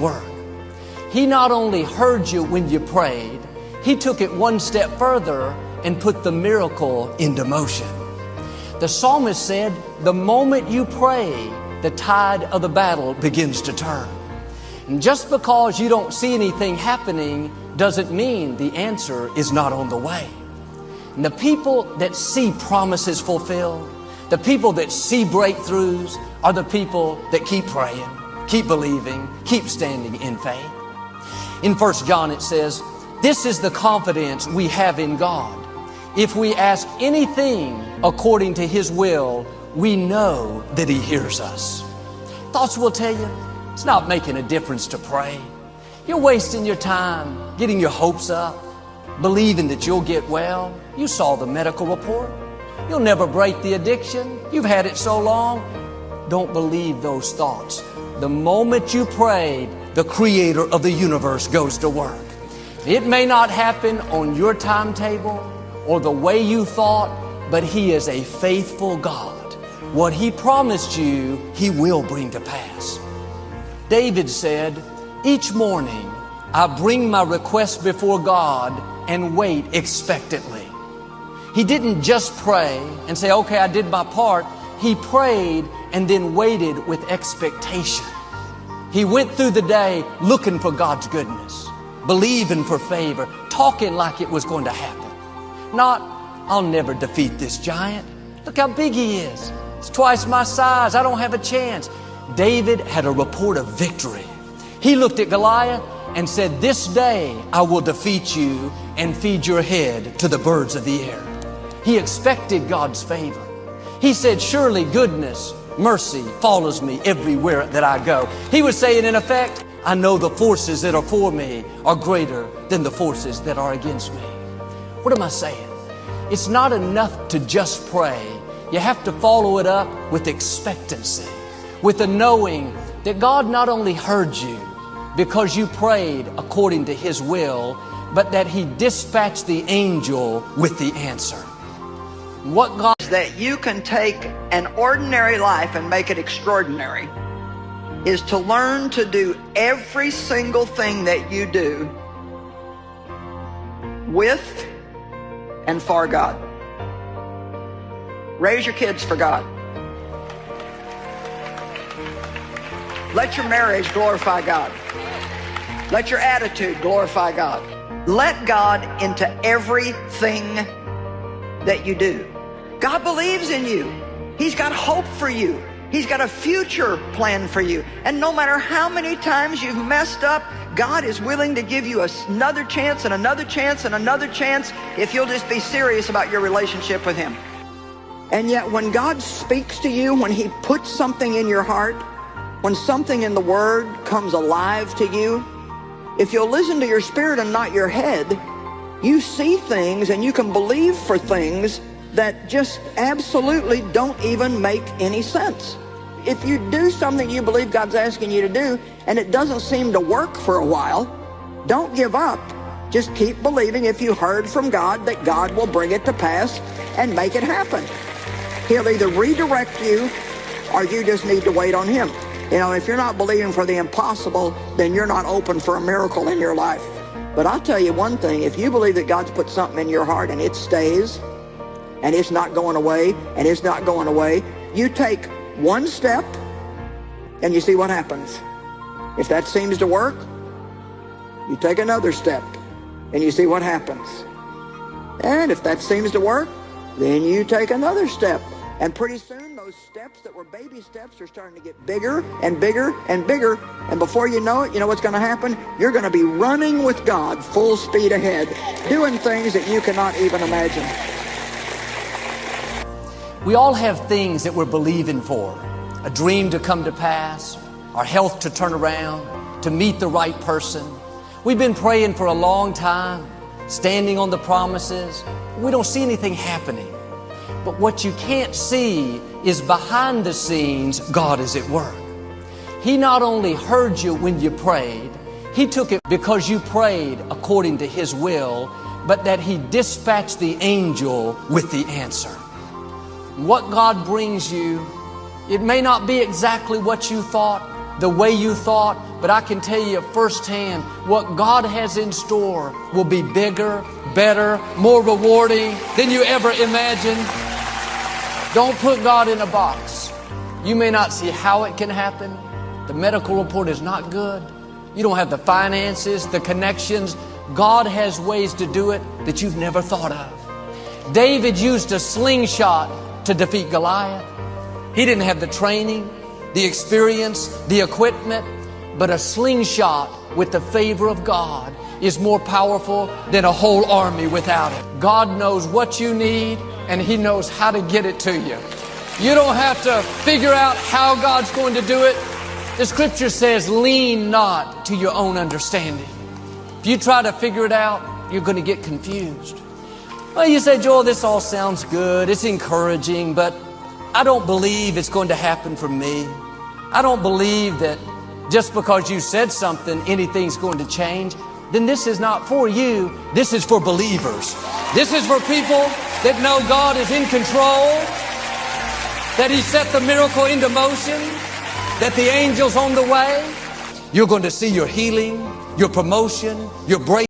work. He not only heard you when you prayed, He took it one step further and put the miracle into motion. The psalmist said, the moment you pray, the tide of the battle begins to turn. And just because you don't see anything happening doesn't mean the answer is not on the way. And the people that see promises fulfilled, the people that see breakthroughs, are the people that keep praying, keep believing, keep standing in faith. In 1 John it says, this is the confidence we have in God. If we ask anything according to His will, we know that He hears us. Thoughts will tell you, it's not making a difference to pray. You're wasting your time getting your hopes up, believing that you'll get well. You saw the medical report. You'll never break the addiction. You've had it so long. Don't believe those thoughts. The moment you prayed, the Creator of the universe goes to work. It may not happen on your timetable or the way you thought, but He is a faithful God. What He promised you, He will bring to pass. David said, each morning I bring my request before God and wait expectantly. He didn't just pray and say, okay, I did my part. He prayed and then waited with expectation. He went through the day looking for God's goodness, believing for favor, talking like it was going to happen. Not, I'll never defeat this giant. Look how big he is. It's twice my size. I don't have a chance. David had a report of victory. He looked at Goliath and said, this day I will defeat you and feed your head to the birds of the air. He expected God's favor. He said, surely goodness, mercy follows me everywhere that I go. He was saying, in effect, I know the forces that are for me are greater than the forces that are against me. What am I saying? It's not enough to just pray. You have to follow it up with expectancy, with the knowing that God not only heard you because you prayed according to His will, but that He dispatched the angel with the answer. What God that you can take an ordinary life and make it extraordinary is to learn to do every single thing that you do with and for God. Raise your kids for God. Let your marriage glorify God. Let your attitude glorify God. Let God into everything that you do. God believes in you. He's got hope for you. He's got a future plan for you. And no matter how many times you've messed up, God is willing to give you another chance and another chance and another chance if you'll just be serious about your relationship with Him. And yet when God speaks to you, when He puts something in your heart, when something in the Word comes alive to you, if you'll listen to your spirit and not your head, you see things and you can believe for things that just absolutely don't even make any sense. If you do something you believe God's asking you to do and it doesn't seem to work for a while, don't give up. Just keep believing if you heard from God that God will bring it to pass and make it happen. He'll either redirect you or you just need to wait on Him. You know, if you're not believing for the impossible, then you're not open for a miracle in your life. But I'll tell you one thing, if you believe that God's put something in your heart and it stays, and it's not going away, and it's not going away, you take one step, and you see what happens. If that seems to work, you take another step, and you see what happens. And if that seems to work, then you take another step. And pretty soon, those steps that were baby steps are starting to get bigger and bigger and bigger. And before you know it, you know what's going to happen? You're going to be running with God full speed ahead, doing things that you cannot even imagine. We all have things that we're believing for. A dream to come to pass, our health to turn around, to meet the right person. We've been praying for a long time, standing on the promises. We don't see anything happening. But what you can't see is behind the scenes, God is at work. He not only heard you when you prayed, He took it because you prayed according to His will, but that He dispatched the angel with the answer. What God brings you, it may not be exactly what you thought, the way you thought, but I can tell you firsthand what God has in store will be bigger, better, more rewarding than you ever imagined. Don't put God in a box. You may not see how it can happen. The medical report is not good. You don't have the finances, the connections. God has ways to do it that you've never thought of. David used a slingshot to defeat Goliath. He didn't have the training, the experience, the equipment, but a slingshot with the favor of God is more powerful than a whole army without it. God knows what you need, and He knows how to get it to you. You don't have to figure out how God's going to do it. The scripture says, lean not to your own understanding. If you try to figure it out, you're going to get confused. Well, you say, Joel, this all sounds good. It's encouraging, but I don't believe it's going to happen for me. I don't believe that just because you said something, anything's going to change. Then this is not for you. This is for believers. This is for people that know God is in control, that He set the miracle into motion, that the angel's on the way. You're going to see your healing, your promotion, your breakthrough.